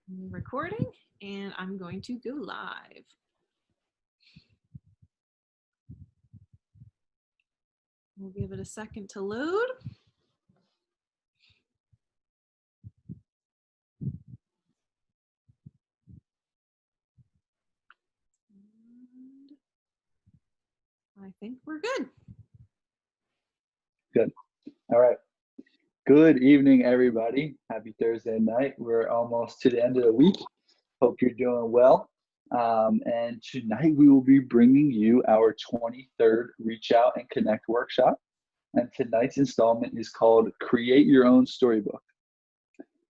recording, and I'm going to go live. We'll give it a second to load. And I think we're good. Good. All right. Good evening, everybody. Happy Thursday night. We're almost to the end of the week. Hope you're doing well. And tonight we will be bringing you our 23rd Reach Out and Connect workshop. And tonight's installment is called Create Your Own Storybook.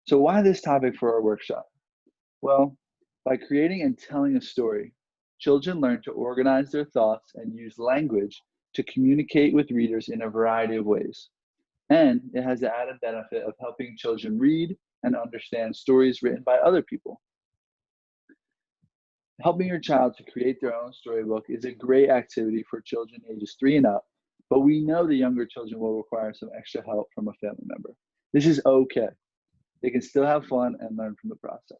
So why this topic for our workshop? Well, by creating and telling a story, children learn to organize their thoughts and use language to communicate with readers in a variety of ways. And it has the added benefit of helping children read and understand stories written by other people. Helping your child to create their own storybook is a great activity for children ages 3 and up, but we know the younger children will require some extra help from a family member. This is okay. They can still have fun and learn from the process.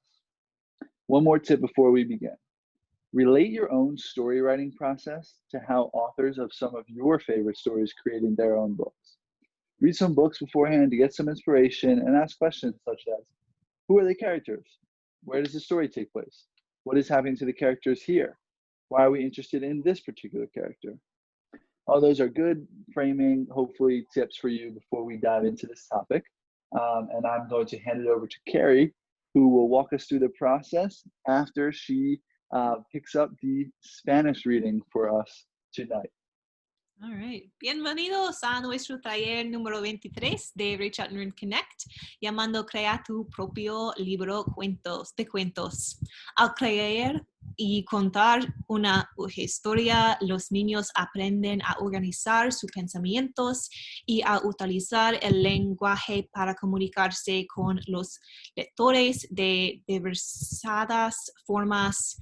One more tip before we begin. Relate your own story writing process to how authors of some of your favorite stories creating their own books. Read some books beforehand to get some inspiration and ask questions such as, who are the characters? Where does the story take place? What is happening to the characters here? Why are we interested in this particular character? All those are good framing, hopefully, tips for you before we dive into this topic. And I'm going to hand it over to Carrie, who will walk us through the process after she picks up the Spanish reading for us tonight. All right. Bienvenidos a nuestro taller número 23 de Reach Out and Connect, llamando Crea tu propio libro de cuentos. Al crear y contar una historia, los niños aprenden a organizar sus pensamientos y a utilizar el lenguaje para comunicarse con los lectores de diversas formas.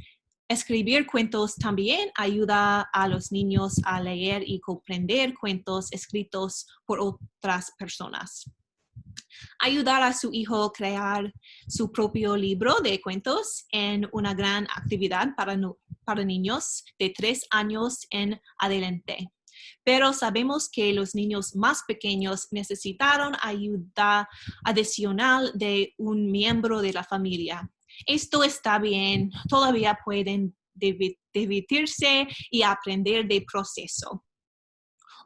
Escribir cuentos también ayuda a los niños a leer y comprender cuentos escritos por otras personas. Ayudar a su hijo a crear su propio libro de cuentos es una gran actividad para niños de 3 años en adelante. Pero sabemos que los niños más pequeños necesitaron ayuda adicional de un miembro de la familia. Esto está bien, todavía pueden divertirse y aprender del proceso.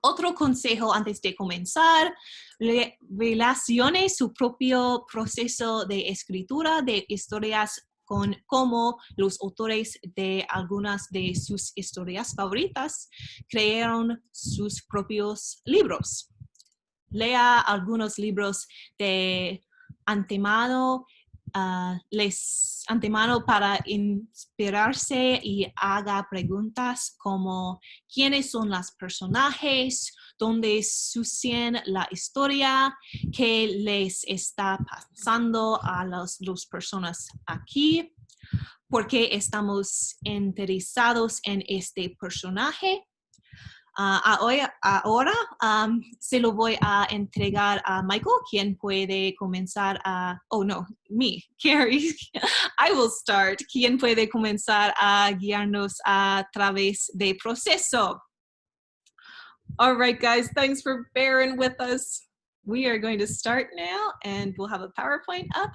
Otro consejo antes de comenzar, relacione su propio proceso de escritura de historias con cómo los autores de algunas de sus historias favoritas crearon sus propios libros. Lea algunos libros de antemano para inspirarse y haga preguntas como quiénes son los personajes, dónde sucede la historia, qué les está pasando a las personas aquí, por qué estamos interesados en este personaje. Ahora se lo voy a entregar a Michael, quien puede comenzar Carrie. I will start. Quien puede comenzar a guiarnos a través del proceso. All right, guys, thanks for bearing with us. We are going to start now, and we'll have a PowerPoint up.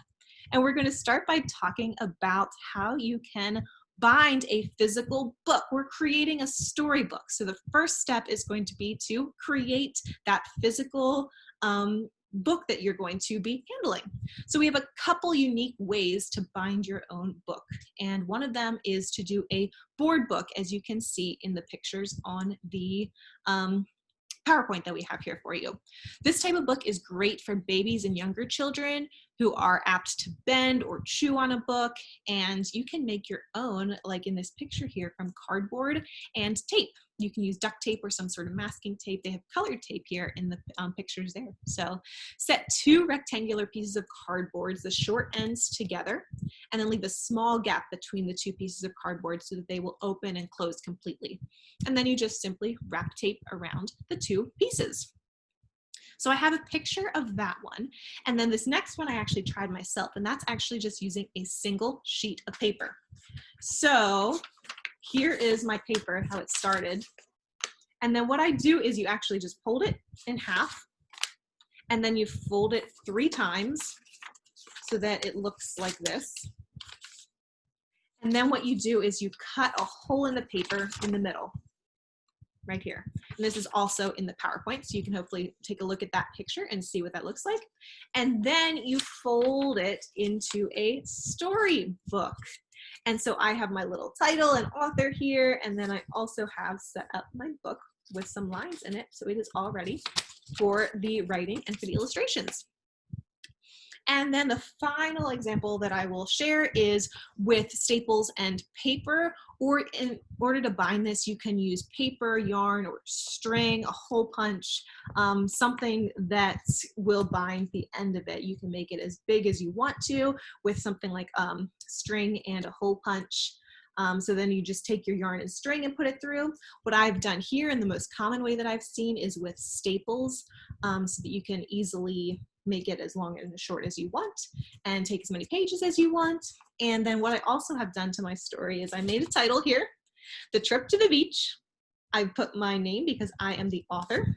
And we're going to start by talking about how you can bind a physical book. We're creating a storybook. So the first step is going to be to create that physical book that you're going to be handling. So we have a couple unique ways to bind your own book. And one of them is to do a board book, as you can see in the pictures on the PowerPoint that we have here for you. This type of book is great for babies and younger children who are apt to bend or chew on a book, and you can make your own, like in this picture here, from cardboard and tape. You can use duct tape or some sort of masking tape. They have colored tape here in the pictures there. So set 2 rectangular pieces of cardboard, the short ends together, and then leave a small gap between the 2 pieces of cardboard so that they will open and close completely. And then you just simply wrap tape around the 2 pieces. So I have a picture of that one. And then this next one I actually tried myself, and that's actually just using a single sheet of paper. So here is my paper, how it started. And then what I do is you actually just fold it in half, and then you fold it 3 times so that it looks like this. And then what you do is you cut a hole in the paper in the middle, right here. And this is also in the PowerPoint, so you can hopefully take a look at that picture and see what that looks like. And then you fold it into a storybook. And so I have my little title and author here, and then I also have set up my book with some lines in it, so it is all ready for the writing and for the illustrations. And then the final example that I will share is with staples and paper, or in order to bind this, you can use paper, yarn, or string, a hole punch, something that will bind the end of it. You can make it as big as you want to with something like string and a hole punch. So then you just take your yarn and string and put it through. What I've done here, and the most common way that I've seen, is with staples, so that you can easily make it as long and as short as you want and take as many pages as you want. And then what I also have done to my story is I made a title here, The Trip to the Beach. I put my name because I am the author.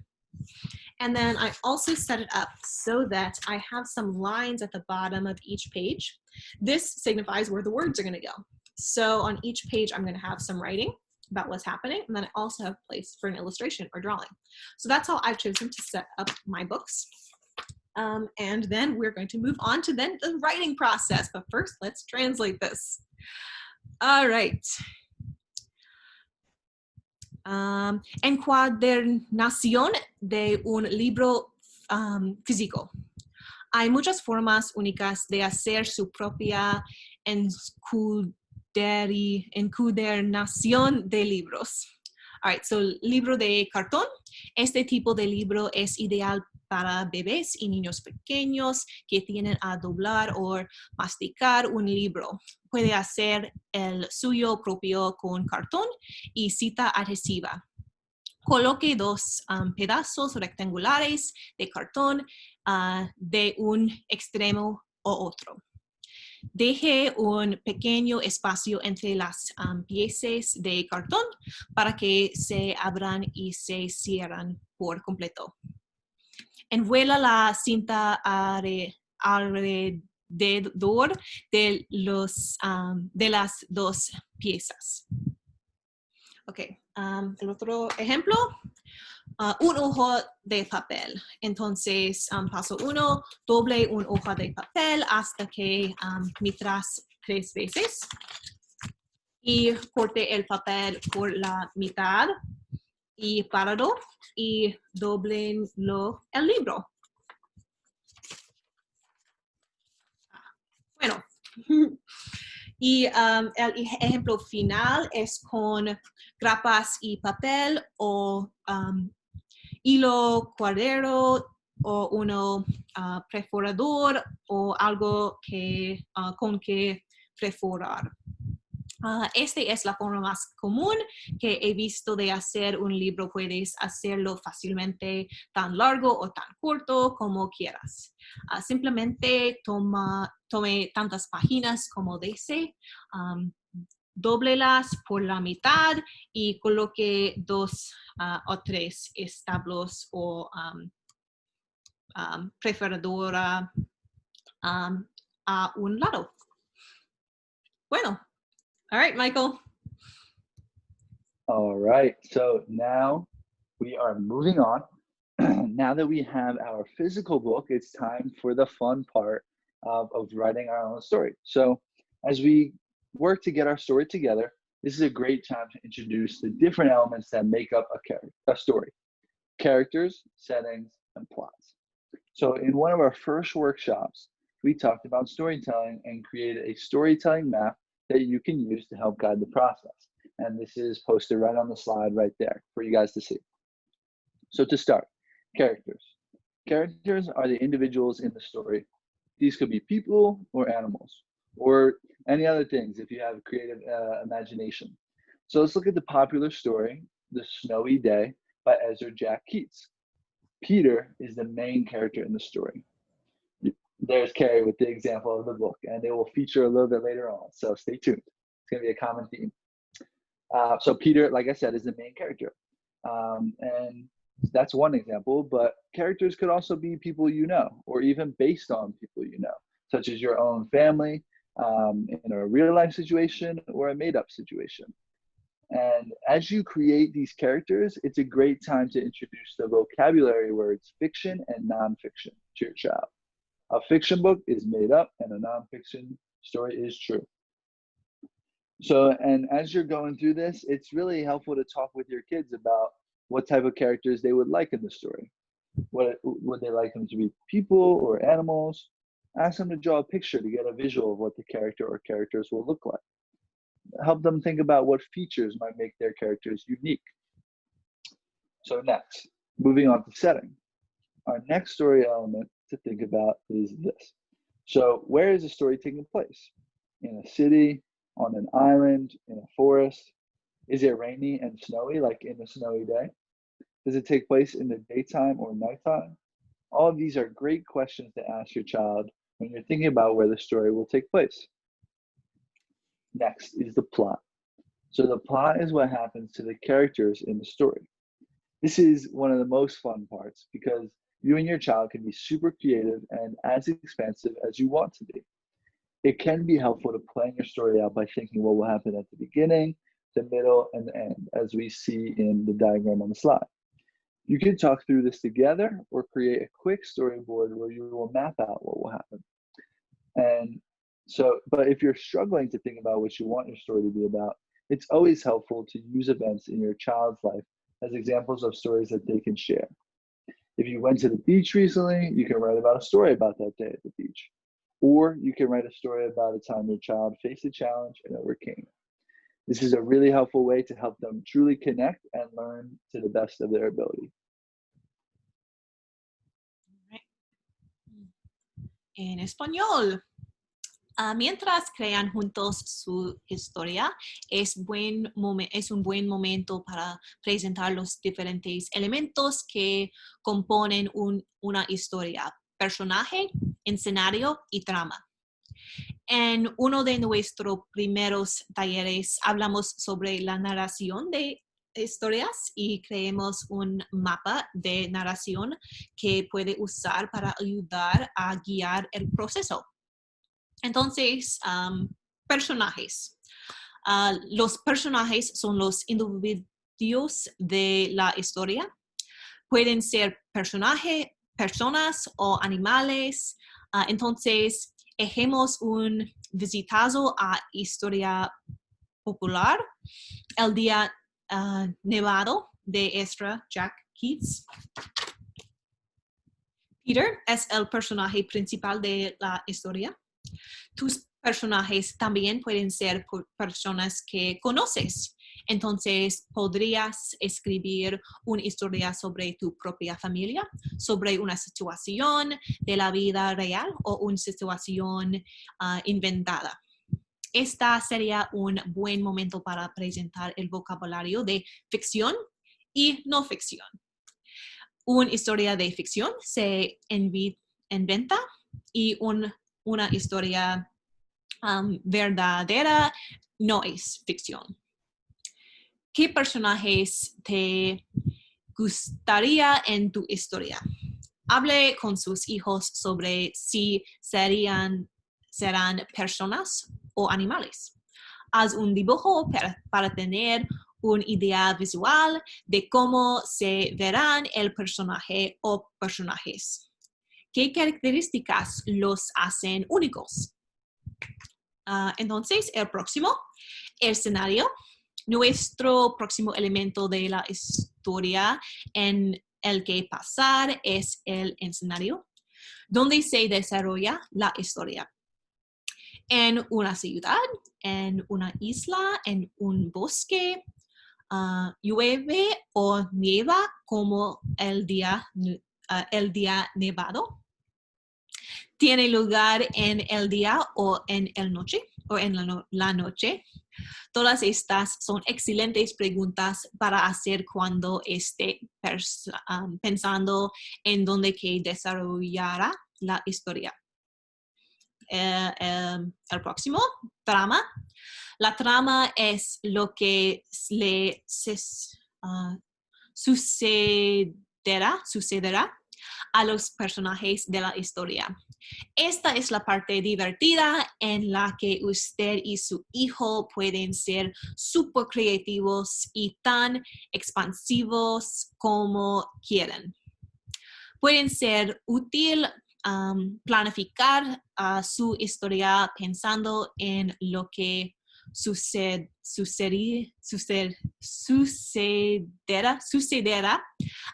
And then I also set it up so that I have some lines at the bottom of each page. This signifies where the words are going to go. So on each page, I'm going to have some writing about what's happening, and then I also have place for an illustration or drawing. So that's how I've chosen to set up my books. And then we're going to move on to then the writing process. But first, let's translate this. All right. Encuadernación de un libro físico. Hay muchas formas únicas de hacer su propia encuadernación de libros. All right, so libro de cartón. Este tipo de libro es ideal para bebés y niños pequeños que tienen a doblar o masticar un libro. Puede hacer el suyo propio con cartón y cinta adhesiva. Coloque 2 pedazos rectangulares de cartón de un extremo o otro. Deje un pequeño espacio entre las piezas de cartón para que se abran y se cierran por completo. Envuelva la cinta alrededor de las 2 piezas. Ok, el otro ejemplo, un hoja de papel. Entonces, paso 1, doble un hoja de papel hasta que mitras 3 veces y corte el papel por la mitad y páralo y doblenlo el libro. Bueno, y el ejemplo final es con grapas y papel o hilo cuadrero o uno perforador o algo que, con que perforar. Esta es la forma más común que he visto de hacer un libro. Puedes hacerlo fácilmente tan largo o tan corto como quieras. Simplemente tome tantas páginas como desee, dóblelas por la mitad y coloque 2 o 3 establos o perforadora a un lado. Bueno. All right, Michael. All right, so now we are moving on. Now that we have our physical book, it's time for the fun part of writing our own story. So as we work to get our story together, this is a great time to introduce the different elements that make up a story: characters, settings, and plots. So in one of our first workshops, we talked about storytelling and created a storytelling map that you can use to help guide the process. And this is posted right on the slide right there for you guys to see. So to start, characters. Characters are the individuals in the story. These could be people or animals or any other things if you have creative imagination. So let's look at the popular story, The Snowy Day by Ezra Jack Keats. Peter is the main character in the story. There's Carrie with the example of the book, and it will feature a little bit later on, so stay tuned. It's going to be a common theme. So Peter, like I said, is the main character. And that's one example, but characters could also be people you know, or even based on people you know, such as your own family, in a real life situation or a made up situation. And as you create these characters, it's a great time to introduce the vocabulary words fiction and nonfiction to your child. A fiction book is made up and a nonfiction story is true. So, and as you're going through this, it's really helpful to talk with your kids about what type of characters they would like in the story. Would they like them to be people or animals? Ask them to draw a picture to get a visual of what the character or characters will look like. Help them think about what features might make their characters unique. So next, moving on to setting. Our next story element to think about is this. So where is the story taking place? In a city, on an island, in a forest? Is it rainy and snowy, like in a snowy day? Does it take place in the daytime or nighttime? All of these are great questions to ask your child when you're thinking about where the story will take place. Next is the plot. So the plot is what happens to the characters in the story. This is one of the most fun parts because you and your child can be super creative and as expansive as you want to be. It can be helpful to plan your story out by thinking what will happen at the beginning, the middle, and the end, as we see in the diagram on the slide. You can talk through this together or create a quick storyboard where you will map out what will happen. And so, but if you're struggling to think about what you want your story to be about, it's always helpful to use events in your child's life as examples of stories that they can share. If you went to the beach recently, you can write about a story about that day at the beach. Or you can write a story about a time your child faced a challenge and overcame it. This is a really helpful way to help them truly connect and learn to the best of their ability. En español. Mientras crean juntos su historia, es un buen momento para presentar los diferentes elementos que componen una historia: personaje, escenario y trama. En uno de nuestros primeros talleres hablamos sobre la narración de historias y creamos un mapa de narración que puede usar para ayudar a guiar el proceso. Entonces, personajes. Los personajes son los individuos de la historia. Pueden ser personas o animales. Entonces, ejemos un vistazo a historia popular, El día nevado de Ezra Jack Keats. Peter es el personaje principal de la historia. Tus personajes también pueden ser personas que conoces. Entonces, podrías escribir una historia sobre tu propia familia, sobre una situación de la vida real o una situación inventada. Esta sería un buen momento para presentar el vocabulario de ficción y no ficción. Una historia de ficción se inventa y una historia verdadera no es ficción. ¿Qué personajes te gustaría en tu historia? Hable con sus hijos sobre si serán personas o animales. Haz un dibujo para tener una idea visual de cómo se verán el personaje o personajes. ¿Qué características los hacen únicos? Entonces, el próximo escenario. Nuestro próximo elemento de la historia en el que pasar es el escenario, donde se desarrolla la historia. En una ciudad, en una isla, en un bosque, llueve o nieva como el día nevado. Tiene lugar en el día o en el noche o en la noche. Todas estas son excelentes preguntas para hacer cuando esté pensando en dónde que desarrollará la historia. El próximo, trama. La trama es lo que le sucederá a los personajes de la historia. Esta es la parte divertida en la que usted y su hijo pueden ser súper creativos y tan expansivos como quieran. Pueden ser útil planificar su historia pensando en lo que sucederá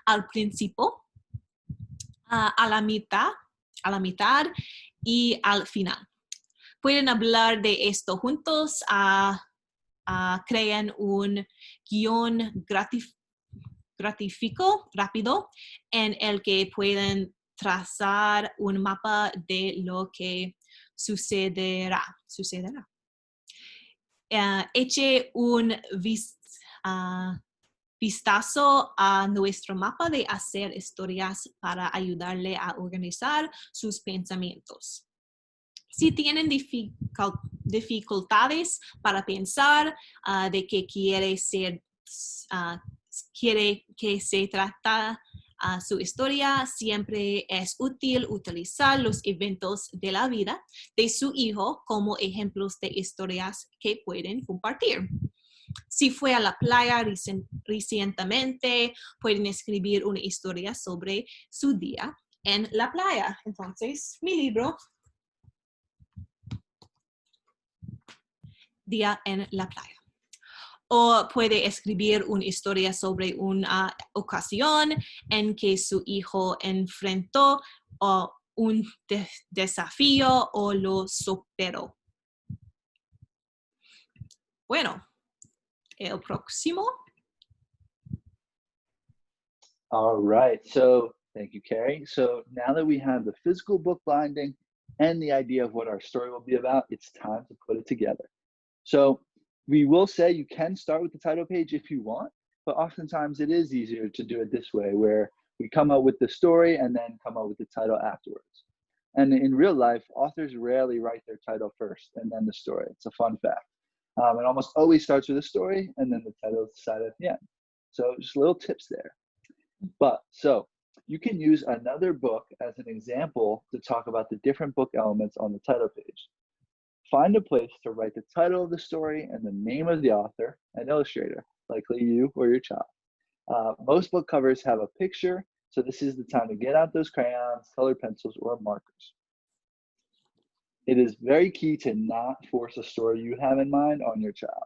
al principio, a la mitad y al final. Pueden hablar de esto juntos, crean un guión gráfico rápido en el que pueden trazar un mapa de lo que sucederá. Eche un vistazo a nuestro mapa de hacer historias para ayudarle a organizar sus pensamientos. Si tienen dificultades para pensar de qué quiere que se trata su historia, siempre es útil utilizar los eventos de la vida de su hijo como ejemplos de historias que pueden compartir. Si fue a la playa recientemente, pueden escribir una historia sobre su día en la playa. Entonces, mi libro, Día en la playa. O puede escribir una historia sobre una ocasión en que su hijo enfrentó un desafío o lo superó. Bueno, el próximo. All right. So thank you, Carrie. So now that we have the physical book binding and the idea of what our story will be about, it's time to put it together. So we will say you can start with the title page if you want, but oftentimes it is easier to do it this way, where we come up with the story and then come up with the title afterwards. And in real life, authors rarely write their title first and then the story. It's a fun fact. It almost always starts with a story and then the title is decided at the end. So just little tips there. But so you can use another book as an example to talk about the different book elements on the title page. Find a place to write the title of the story and the name of the author and illustrator, likely you or your child. Most book covers have a picture, so this is the time to get out those crayons, colored pencils, or markers. It is very key to not force a story you have in mind on your child.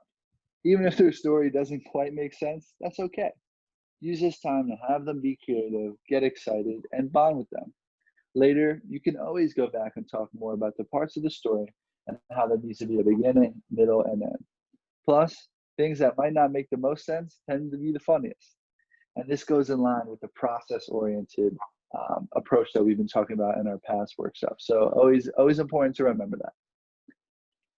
Even if their story doesn't quite make sense, that's okay. Use this time to have them be creative, get excited, and bond with them. Later, you can always go back and talk more about the parts of the story and how there needs to be a beginning, middle, and end. Plus, things that might not make the most sense tend to be the funniest. And this goes in line with the process-oriented approach that we've been talking about in our past workshops. So always important to remember that.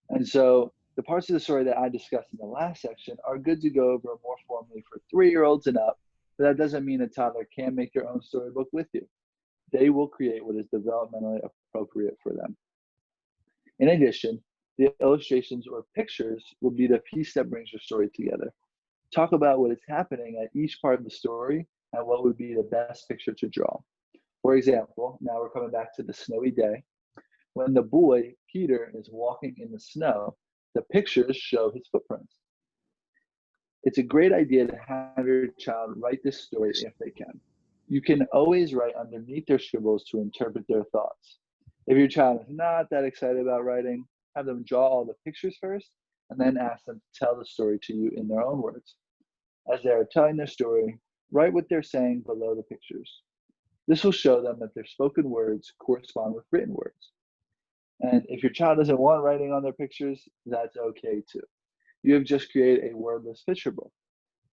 And so the parts of the story that I discussed in the last section are good to go over more formally for 3-year-olds and up, but that doesn't mean a toddler can't make their own storybook with you. They will create what is developmentally appropriate for them. In addition, the illustrations or pictures will be the piece that brings your story together. Talk about what is happening at each part of the story and what would be the best picture to draw. For example, now we're coming back to the snowy day. When the boy, Peter, is walking in the snow, the pictures show his footprints. It's a great idea to have your child write this story if they can. You can always write underneath their scribbles to interpret their thoughts. If your child is not that excited about writing, have them draw all the pictures first and then ask them to tell the story to you in their own words. As they are telling their story, write what they're saying below the pictures. This will show them that their spoken words correspond with written words. And if your child doesn't want writing on their pictures, that's okay too. You have just created a wordless picture book.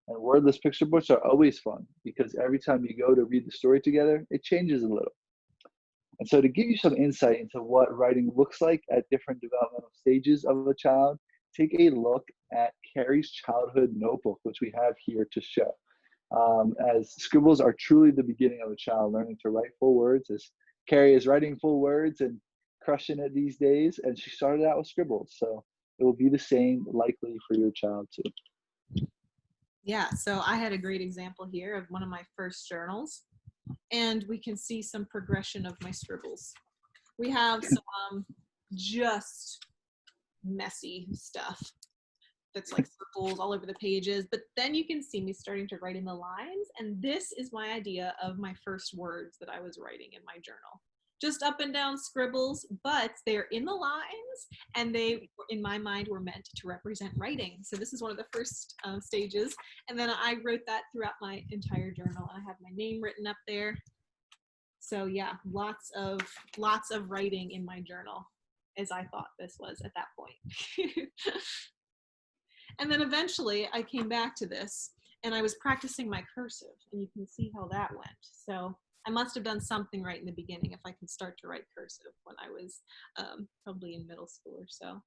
And wordless picture books are always fun because every time you go to read the story together, it changes a little. And so to give you some insight into what writing looks like at different developmental stages of a child, take a look at Carrie's childhood notebook, which we have here to show. As scribbles are truly the beginning of a child learning to write full words, as Carrie is writing full words and crushing it these days, and she started out with scribbles. So it will be the same likely for your child too. Yeah, so I had a great example here of one of my first journals, and we can see some progression of my scribbles. We have some just messy stuff that's like circles all over the pages, but then you can see me starting to write in the lines, and this is my idea of my first words that I was writing in my journal. Just up and down scribbles, but they're in the lines, and they, in my mind, were meant to represent writing. So this is one of the first stages, and then I wrote that throughout my entire journal. I have my name written up there. So yeah, lots of writing in my journal, as I thought this was at that point. And then eventually I came back to this, and I was practicing my cursive, and you can see how that went. So I must have done something right in the beginning if I could start to write cursive when I was probably in middle school or so.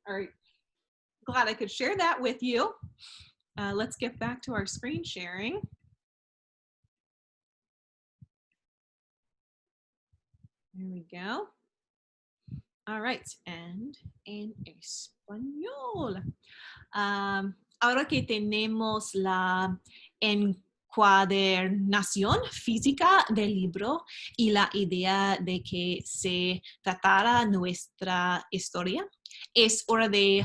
All right, glad I could share that with you. Let's get back to our screen sharing. There we go. All right, and en español. Ahora que tenemos la encuadernación física del libro y la idea de que se tratara nuestra historia, es hora de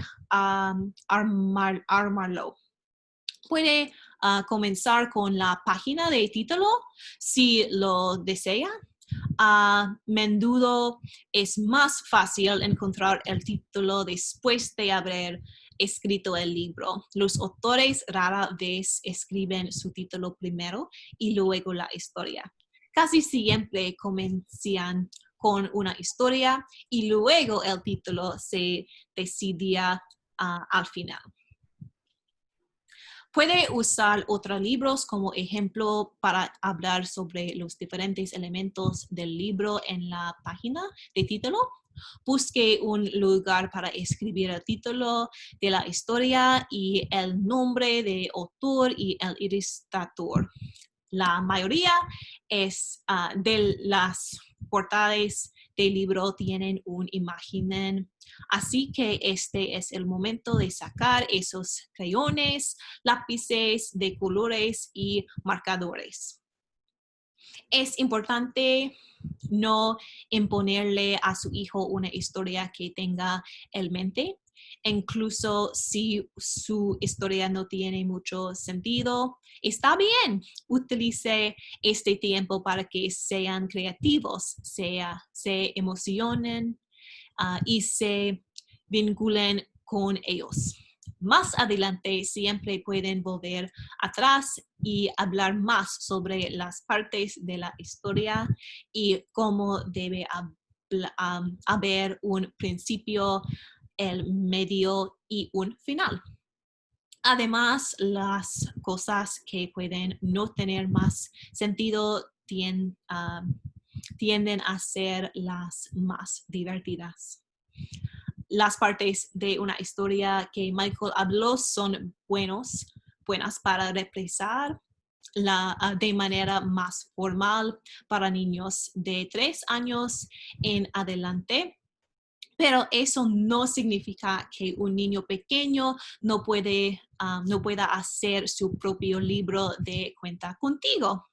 armarlo. Puede comenzar con la página de título si lo desea. A menudo es más fácil encontrar el título después de haber escrito el libro. Los autores rara vez escriben su título primero y luego la historia. Casi siempre comienzan con una historia y luego el título se decidía al final. Puede usar otros libros como ejemplo para hablar sobre los diferentes elementos del libro en la página de título. Busque un lugar para escribir el título de la historia y el nombre de autor y el ilustrador. La mayoría de las portadas del libro tienen una imagen, así que este es el momento de sacar esos crayones, lápices de colores y marcadores. Es importante no imponerle a su hijo una historia que tenga en mente, incluso si su historia no tiene mucho sentido. Está bien, utilice este tiempo para que sean creativos, se emocionen y se vinculen con ellos. Más adelante siempre pueden volver atrás y hablar más sobre las partes de la historia y cómo debe haber un principio, el medio y un final. Además, las cosas que pueden no tener más sentido tienden a ser las más divertidas. Las partes de una historia que Michael habló son buenas para represar de manera más formal para niños de 3 años en adelante. Pero eso no significa que un niño pequeño no pueda hacer su propio libro de cuenta contigo.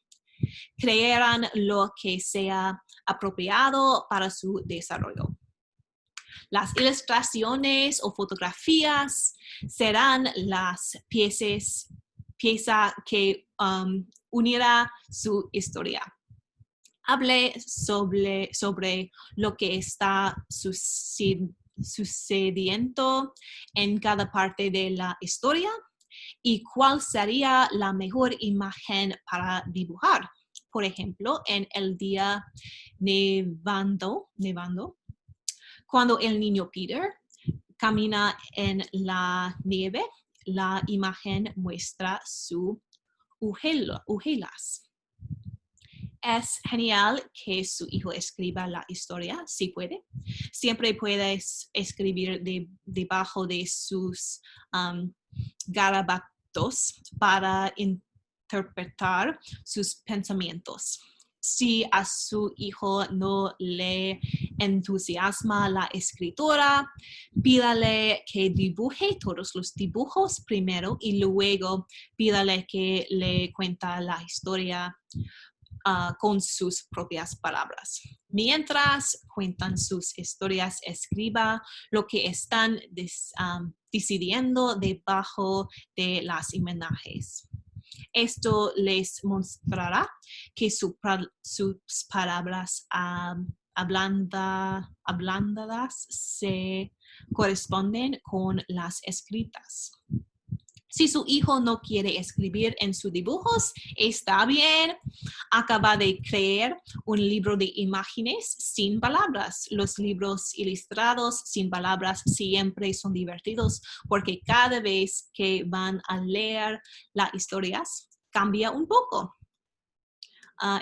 Creerán lo que sea apropiado para su desarrollo. Las ilustraciones o fotografías serán las piezas que unirá su historia. Hable sobre lo que está sucediendo en cada parte de la historia y cuál sería la mejor imagen para dibujar. Por ejemplo, en el día nevando, cuando el niño Peter camina en la nieve, la imagen muestra sus hojuelas. Es genial que su hijo escriba la historia, si puede. Siempre puedes escribir debajo de sus garabatos para interpretar sus pensamientos. Si a su hijo no le entusiasma la escritura, pídale que dibuje todos los dibujos primero y luego pídale que le cuente la historia con sus propias palabras. Mientras cuentan sus historias, escriba lo que están decidiendo debajo de las imágenes. Esto les mostrará que sus palabras ablandadas se corresponden con las escritas. Si su hijo no quiere escribir en sus dibujos, está bien. Acaba de crear un libro de imágenes sin palabras. Los libros ilustrados sin palabras siempre son divertidos porque cada vez que van a leer las historias, cambia un poco.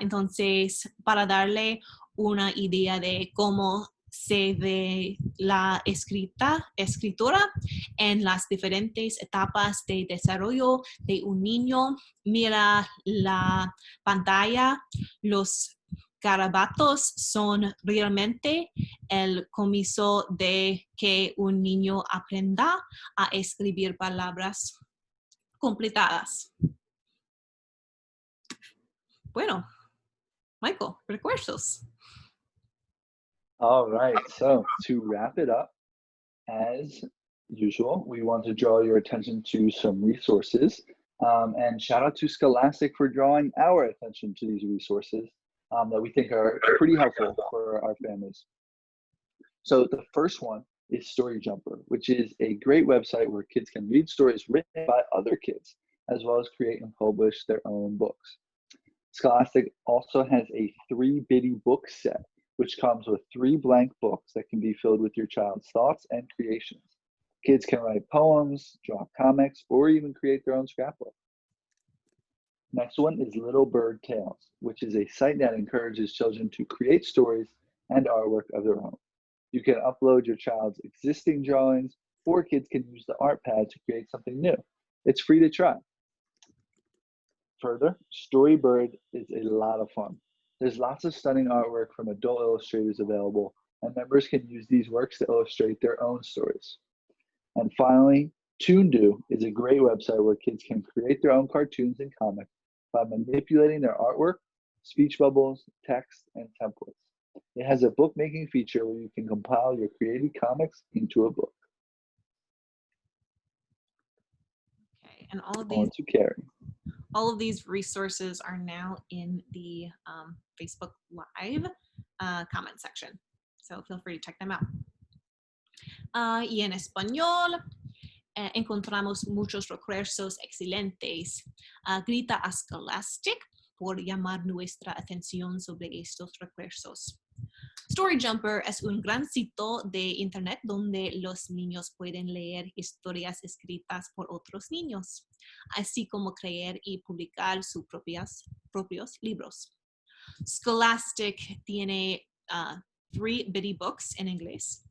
Entonces, para darle una idea de cómo se ve la escritura en las diferentes etapas de desarrollo de un niño, mira la pantalla. Los garabatos son realmente el comienzo de que un niño aprenda a escribir palabras completadas. Bueno, Michael, recursos. All right, so to wrap it up, as usual, we want to draw your attention to some resources. And shout out to Scholastic for drawing our attention to these resources that we think are pretty helpful for our families. So the first one is Story Jumper, which is a great website where kids can read stories written by other kids, as well as create and publish their own books. Scholastic also has a 3-bitty book set, which comes with 3 blank books that can be filled with your child's thoughts and creations. Kids can write poems, draw comics, or even create their own scrapbook. Next one is Little Bird Tales, which is a site that encourages children to create stories and artwork of their own. You can upload your child's existing drawings, or kids can use the art pad to create something new. It's free to try. Further, Storybird is a lot of fun. There's lots of stunning artwork from adult illustrators available, and members can use these works to illustrate their own stories. And finally, Toondoo is a great website where kids can create their own cartoons and comics by manipulating their artwork, speech bubbles, text, and templates. It has a bookmaking feature where you can compile your created comics into a book. Okay, and all of these resources are now in the Facebook Live comment section. So feel free to check them out. Y en español encontramos muchos recursos excelentes. Grita a Scholastic por llamar nuestra atención sobre estos recursos. Story Jumper es un gran sitio de internet donde los niños pueden leer historias escritas por otros niños, así como crear y publicar sus propios libros. Scholastic tiene 3-bitty books en inglés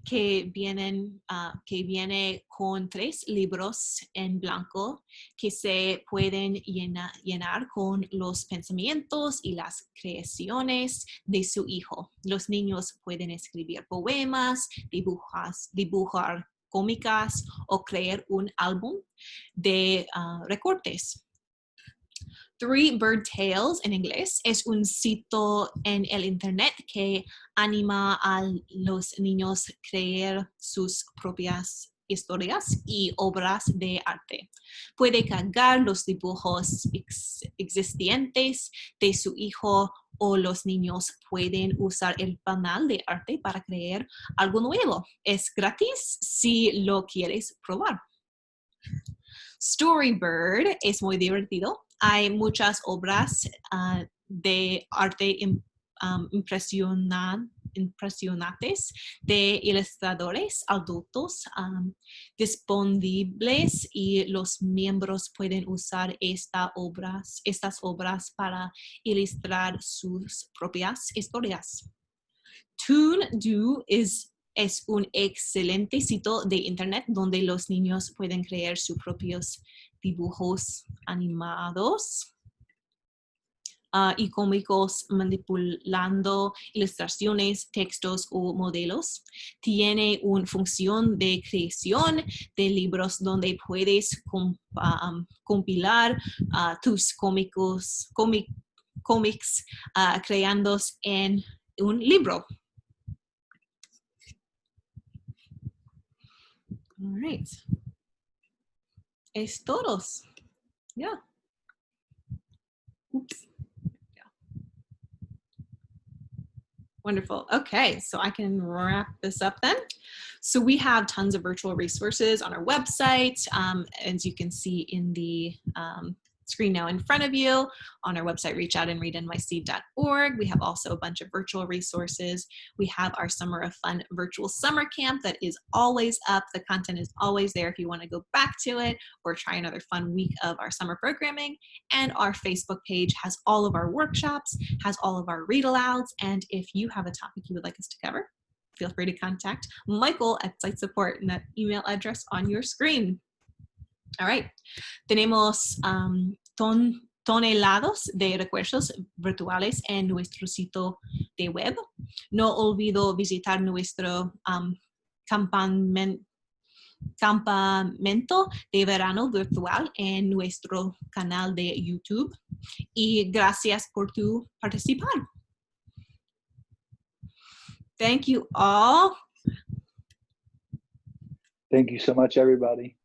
que viene con 3 libros en blanco que se pueden llenar con los pensamientos y las creaciones de su hijo. Los niños pueden escribir poemas, dibujar cómicas o crear un álbum de recortes. 3-Bird Tales en inglés es un sitio en el internet que anima a los niños a crear sus propias historias y obras de arte. Puede cargar los dibujos existentes de su hijo o los niños pueden usar el panel de arte para crear algo nuevo. Es gratis si lo quieres probar. Storybird es muy divertido. Hay muchas obras de arte impresionantes de ilustradores adultos disponibles y los miembros pueden usar estas obras para ilustrar sus propias historias. Toon.do es un excelente sitio de internet donde los niños pueden crear sus propios dibujos animados y cómicos manipulando ilustraciones, textos o modelos. Tiene una función de creación de libros donde puedes compilar tus cómics creándolos en un libro. All right. Es todos. Yeah. Oops. Wonderful. Okay, so I can wrap this up then. So we have tons of virtual resources on our website, as you can see in the screen now in front of you. On our website, reachoutandreadnyc.org. We have also a bunch of virtual resources. We have our Summer of Fun virtual summer camp that is always up. The content is always there if you want to go back to it or try another fun week of our summer programming. And our Facebook page has all of our workshops, has all of our read-alouds. And if you have a topic you would like us to cover, feel free to contact Michael at Site Support in that email address on your screen. All right. Tenemos toneladas de recursos virtuales en nuestro sitio de web. No olvido visitar nuestro campamento de verano virtual en nuestro canal de YouTube. Y gracias por tu participar. Thank you all. Thank you so much, everybody.